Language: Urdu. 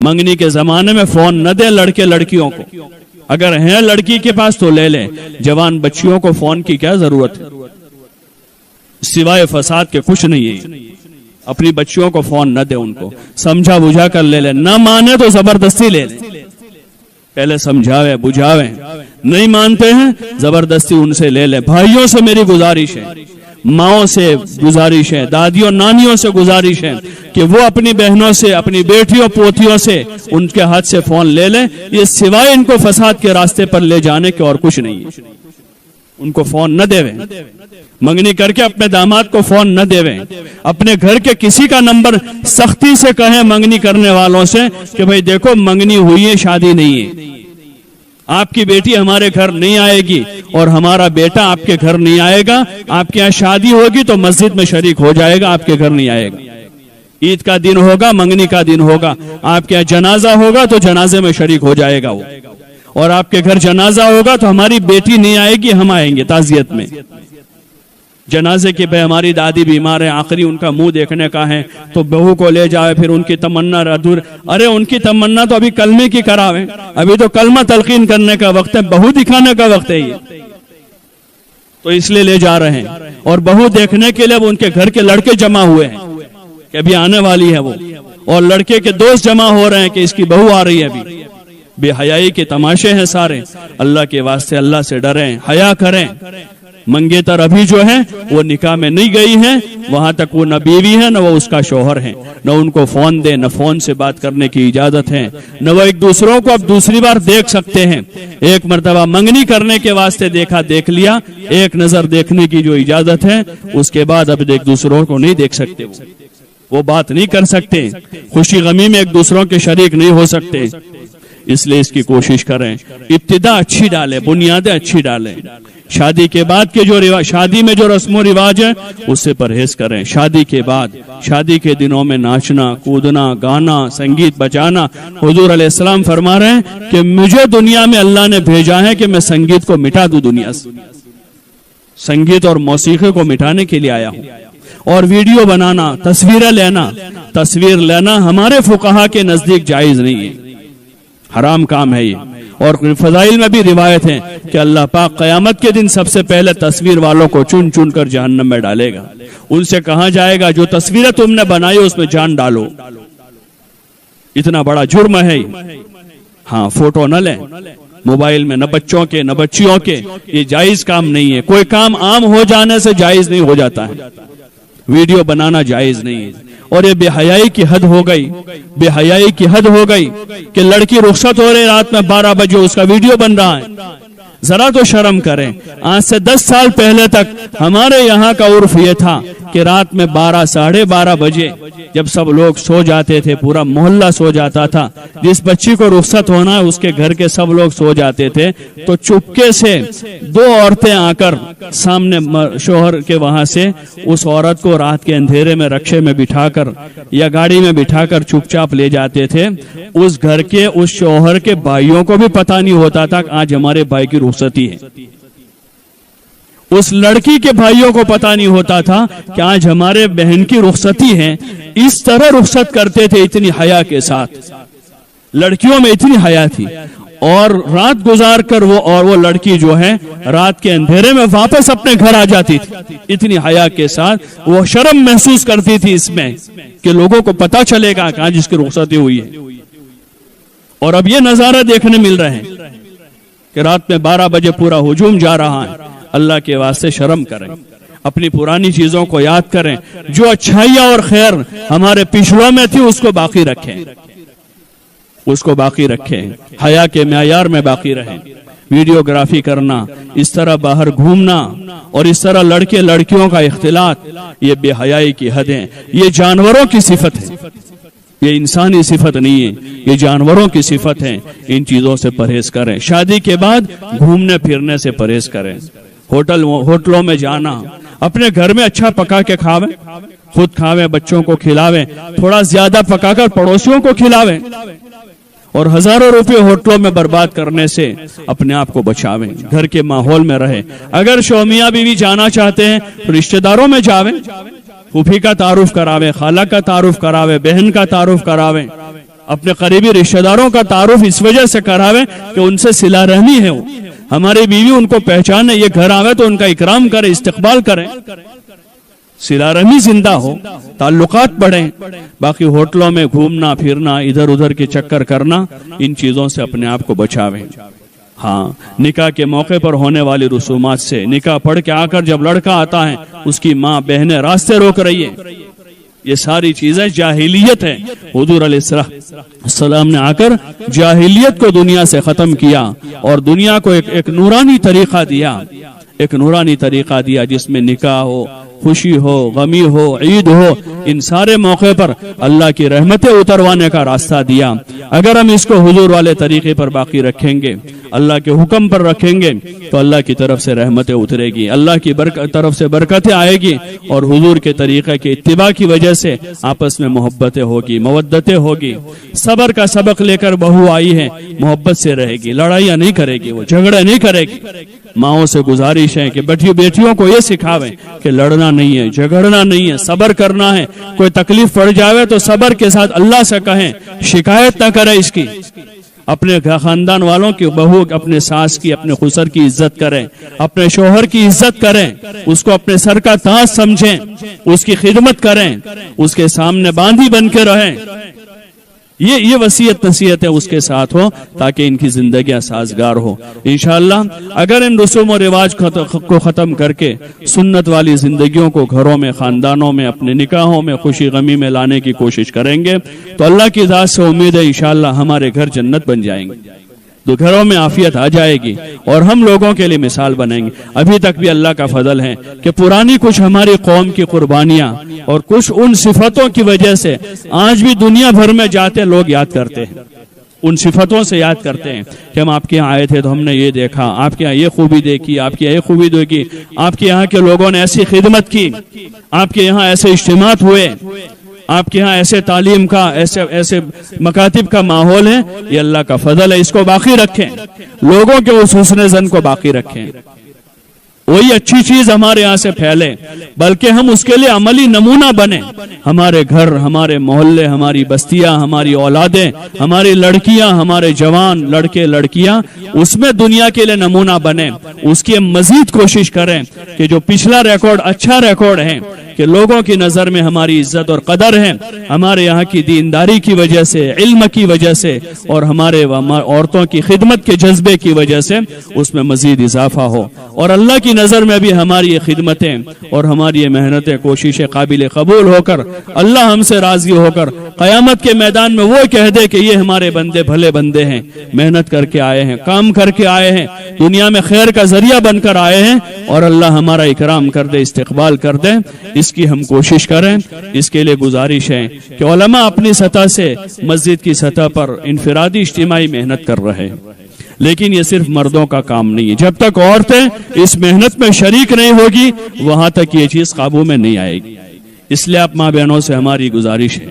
منگنی کے زمانے میں فون نہ دیں لڑکے لڑکیوں کو، اگر ہیں لڑکی کے پاس تو لے لیں، جوان بچیوں کو فون کی کیا ضرورت ہے، سوائے فساد کے کچھ نہیں ہے۔ اپنی بچیوں کو فون نہ دیں، ان کو سمجھا بجھا کر لے لیں، نہ مانے تو زبردستی لے لیں، پہلے سمجھاویں بجھاویں، نہیں مانتے ہیں زبردستی ان سے لے لیں۔ بھائیوں سے میری گزارش ہے، ماؤں سے گزارش ہے، دادیوں نانیوں سے گزارش ہے کہ وہ اپنی بہنوں سے، اپنی بیٹیوں پوتیوں سے ان کے ہاتھ سے فون لے لیں، یہ سوائے ان کو فساد کے راستے پر لے جانے کے اور کچھ نہیں ہے۔ ان کو فون نہ دیویں، منگنی کر کے اپنے داماد کو فون نہ دیویں، اپنے گھر کے کسی کا نمبر سختی سے کہیں منگنی کرنے والوں سے کہ بھئی دیکھو منگنی ہوئی ہے، شادی نہیں ہے، آپ کی بیٹی ہمارے گھر نہیں آئے گی اور ہمارا بیٹا آپ کے گھر نہیں آئے گا، آپ کے یہاں شادی ہوگی تو مسجد میں شریک ہو جائے گا، آپ کے گھر نہیں آئے گا، عید کا دن ہوگا، منگنی کا دن ہوگا، آپ کے یہاں جنازہ ہوگا تو جنازے میں شریک ہو جائے گا وہ، اور آپ کے گھر جنازہ ہوگا تو ہماری بیٹی نہیں آئے گی، ہم آئیں گے تعزیت میں۔ جنازے کے پہ ہماری دادی بیمار ہے، آخری ان کا منہ دیکھنے کا ہے تو بہو کو لے جائے، پھر ان کی تمنا ادھور، ارے ان کی تمنا تو ابھی کلمے کی کراویں، ابھی تو کلمہ تلقین کرنے کا وقت ہے، بہو دکھانے کا وقت ہے یہ، تو اس لیے لے جا رہے ہیں۔ اور بہو دیکھنے کے لیے وہ ان کے گھر کے لڑکے جمع ہوئے ہیں کہ ابھی آنے والی ہے وہ، اور لڑکے کے دوست جمع ہو رہے ہیں کہ اس کی بہو آ رہی ہے ابھی۔ بے حیائی کے تماشے ہیں سارے، اللہ کے واسطے اللہ سے ڈریں، حیا کریں۔ منگیتر ابھی جو ہے وہ نکاح میں نہیں گئی ہے، وہاں تک وہ نہ بیوی ہے نہ وہ اس کا شوہر ہے، نہ ان کو فون دے، نہ فون سے بات کرنے کی اجازت ہے، نہ وہ ایک دوسروں کو اب دوسری بار دیکھ سکتے ہیں۔ ایک مرتبہ منگنی کرنے کے واسطے دیکھا، دیکھ لیا، ایک نظر دیکھنے کی جو اجازت ہے، اس کے بعد اب ایک دوسروں کو نہیں دیکھ سکتے، وہ بات نہیں کر سکتے، خوشی غمی میں ایک دوسروں کے شریک نہیں ہو سکتے۔ اس لیے اس کی کوشش کریں، ابتدا اچھی ڈالیں، بنیادیں اچھی ڈالیں۔ شادی کے بعد کے جو شادی میں جو رسم و رواج ہے اس سے پرہیز کریں۔ شادی کے بعد، شادی کے دنوں میں ناچنا، کودنا، گانا، سنگیت بجانا، حضور علیہ السلام فرما رہے ہیں کہ مجھے دنیا میں اللہ نے بھیجا ہے کہ میں سنگیت کو مٹا دوں دنیا سے، سنگیت اور موسیقی کو مٹانے کے لیے آیا ہوں۔ اور ویڈیو بنانا، تصویر لینا ہمارے فقہا کے نزدیک جائز نہیں ہے، حرام کام ہے یہ۔ اور فضائل میں بھی روایت ہے کہ اللہ پاک قیامت کے دن سب سے پہلے تصویر والوں کو چن چن کر جہنم میں ڈالے گا، ان سے کہا جائے گا جو تصویریں تم نے بنائی اس میں جان ڈالو، اتنا بڑا جرم ہے۔ ہاں، فوٹو نہ لیں موبائل میں، نہ بچوں کے نہ بچیوں کے، یہ جائز کام نہیں ہے۔ کوئی کام عام ہو جانے سے جائز نہیں ہو جاتا ہے، ویڈیو بنانا جائز نہیں ہے۔ اور یہ بے حیائی کی حد ہو گئی، بے حیائی کی حد ہو گئی کہ لڑکی رخصت ہو رہی رات میں 12 بجے اس کا ویڈیو بن رہا ہے، ذرا تو شرم کریں۔ آج سے 10 سال پہلے تک ہمارے یہاں کا عرف یہ تھا کہ رات میں 12 ساڑھے 12 بجے جب سب لوگ سو جاتے تھے، پورا محلہ سو جاتا تھا، جس بچی کو رخصت ہونا ہے اس کے گھر کے سب لوگ سو جاتے تھے، تو چپکے سے 2 عورتیں آ کر سامنے شوہر کے وہاں سے اس عورت کو رات کے اندھیرے میں رکشے میں بٹھا کر یا گاڑی میں بٹھا کر چپ چاپ لے جاتے تھے۔ اس گھر کے اس شوہر کے بھائیوں کو بھی پتہ نہیں ہوتا تھا کہ آج ہمارے بھائی کی رخصتی ہے، اس لڑکی کے بھائیوں کو پتہ نہیں ہوتا تھا کہ آج ہمارے بہن کی رخصتی ہے۔ اس طرح رخصت کرتے تھے، اتنی حیا کے ساتھ، لڑکیوں میں اتنی حیا تھی۔ اور رات گزار کر وہ لڑکی جو ہے رات کے اندھیرے میں واپس اپنے گھر آ جاتی تھی، اتنی حیا کے ساتھ وہ شرم محسوس کرتی تھی اس میں کہ لوگوں کو پتہ چلے گا کہ آج اس کی رخصتی ہوئی ہے۔ اور اب یہ نظارہ دیکھنے مل رہے ہیں کہ رات میں 12 بجے پورا ہجوم جا رہا ہے۔ اللہ کے واسطے شرم کریں، اپنی پرانی چیزوں کو یاد کریں، جو اچھائیاں اور خیر ہمارے پچھڑوں میں تھی اس کو باقی رکھیں، اس کو باقی رکھیں، حیا کے معیار میں باقی رہیں۔ ویڈیوگرافی کرنا، اس طرح باہر گھومنا اور اس طرح لڑکے لڑکیوں کا اختلاط، یہ بے حیائی کی حدیں، یہ جانوروں کی صفت ہے، یہ انسانی صفت نہیں ہے، یہ جانوروں کی صفت ہے۔ ان چیزوں سے پرہیز کریں۔ شادی کے بعد گھومنے پھرنے سے پرہیز کریں، ہوٹلوں میں جانا، اپنے گھر میں اچھا پکا کے کھاویں، خود کھاویں، بچوں کو کھلاویں، تھوڑا زیادہ پکا کر پڑوسیوں کو کھلاویں، اور ہزاروں روپے ہوٹلوں میں برباد کرنے سے اپنے آپ کو بچاویں، گھر کے ماحول میں رہیں۔ اگر شومیاں بیوی جانا چاہتے ہیں تو رشتہ داروں میں جاویں، پھوپھی کا تعارف کراویں، خالہ کا تعارف کراویں، بہن کا تعارف کراویں، اپنے قریبی رشتہ داروں کا تعارف اس وجہ سے کراویں کہ ان سے صلہ رحمی ہے. ہماری بیوی ان کو پہچانے, یہ گھر آوے تو ان کا اکرام کرے, استقبال کریں, صلہ رحمی زندہ ہو, تعلقات بڑھیں. باقی ہوٹلوں میں گھومنا پھرنا, ادھر ادھر کے چکر کرنا, ان چیزوں سے اپنے آپ کو بچاویں. ہاں, نکاح کے موقع پر ہونے والی رسومات سے, نکاح پڑھ کے آ کر جب لڑکا آتا ہے اس کی ماں بہنیں راستے روک رہی ہے, یہ ساری چیزیں جاہلیت ہے. حضور علیہ السلام نے آ کر جاہلیت کو دنیا سے ختم کیا اور دنیا کو ایک نورانی طریقہ دیا, ایک نورانی طریقہ دیا جس میں نکاح ہو, خوشی ہو, غمی ہو, عید ہو, ان سارے موقع پر اللہ کی رحمتیں اتروانے کا راستہ دیا. اگر ہم اس کو حضور والے طریقے پر باقی رکھیں گے, اللہ کے حکم پر رکھیں گے, تو اللہ کی طرف سے رحمتیں اترے گی, اللہ کی طرف سے برکتیں آئے گی, اور حضور کے طریقے کے اتباع کی وجہ سے آپس میں محبتیں ہوگی, مودتیں ہوگی. صبر کا سبق لے کر بہو آئی ہے, محبت سے رہے گی, لڑائیاں نہیں کرے گی, وہ جھگڑے نہیں کرے گی. ماؤں سے گزارش ہے کہ بیٹیوں کو یہ سکھاویں کہ لڑنا نہیں ہے, جھگڑنا نہیں ہے, صبر کرنا ہے. کوئی تکلیف پڑ جاوے تو صبر کے ساتھ اللہ سے کہیں, شکایت نہ کرے اس کی. اپنے خاندان والوں کی بہو, اپنے ساس کی, اپنے خسر کی عزت کریں, اپنے شوہر کی عزت کریں, اس کو اپنے سر کا تاج سمجھیں, اس کی خدمت کریں, اس کے سامنے باندھی بن کے رہیں. یہ وصیت نصیحت ہے اس کے ساتھ ہو تاکہ ان کی زندگیاں سازگار ہو. انشاءاللہ اگر ان رسوم و رواج کو ختم کر کے سنت والی زندگیوں کو گھروں میں, خاندانوں میں, اپنے نکاحوں میں, خوشی غمی میں لانے کی کوشش کریں گے تو اللہ کی ذات سے امید ہے انشاءاللہ ہمارے گھر جنت بن جائیں گے, تو گھروں میں عافیت آ جائے گی اور ہم لوگوں کے لیے مثال بنیں گے. ابھی تک بھی اللہ کا فضل ہے کہ پرانی کچھ ہماری قوم کی قربانیاں اور کچھ ان صفتوں کی وجہ سے آج بھی دنیا بھر میں جاتے لوگ یاد کرتے ہیں, ان صفتوں سے یاد کرتے ہیں کہ ہم آپ کے یہاں آئے تھے تو ہم نے یہ دیکھا, آپ کے یہاں یہ خوبی دیکھی, آپ کے یہاں یہ خوبی دیکھی, آپ کے یہاں کے لوگوں نے ایسی خدمت کی, آپ کے یہاں ایسے اجتماعات ہوئے, آپ کے ہاں ایسے تعلیم کا, ایسے مکاتب کا ماحول ہے. یہ اللہ کا فضل ہے, اس کو باقی رکھیں, لوگوں کے اس حسن زن کو باقی رکھیں. وہی اچھی چیز ہمارے یہاں سے پھیلے, بلکہ ہم اس کے لیے عملی نمونہ بنیں. ہمارے گھر, ہمارے محلے, ہماری بستیاں, ہماری اولادیں, ہماری لڑکیاں, ہمارے جوان لڑکے لڑکیاں اس میں دنیا کے لیے نمونہ بنیں. اس کی مزید کوشش کریں کہ جو پچھلا ریکارڈ اچھا ریکارڈ ہے, کہ لوگوں کی نظر میں ہماری عزت اور قدر ہے, ہمارے یہاں کی دینداری کی وجہ سے, علم کی وجہ سے, اور ہمارے عورتوں کی خدمت کے جذبے کی وجہ سے اس میں مزید اضافہ ہو, اور اللہ کی نظر میں بھی ہماری یہ خدمتیں اور ہماری یہ محنتیں, کوششیں قابل قبول ہو کر اللہ ہم سے راضی ہو کر قیامت کے میدان میں وہ کہہ دے کہ یہ ہمارے بندے بھلے بندے ہیں, محنت کر کے آئے ہیں, کام کر کے آئے ہیں, دنیا میں خیر کا ذریعہ بن کر آئے ہیں, اور اللہ ہمارا اکرام کر دے, استقبال کر دے. اس کی ہم کوشش کریں. اس کے لیے گزارش ہے کہ علماء اپنی سطح سے مسجد کی سطح پر انفرادی اجتماعی محنت کر رہے ہیں, لیکن یہ صرف مردوں کا کام نہیں ہے. جب تک عورتیں اس محنت میں شریک نہیں ہوگی وہاں تک یہ چیز قابو میں نہیں آئے گی. اس لیے آپ ماں بہنوں سے ہماری گزارش ہے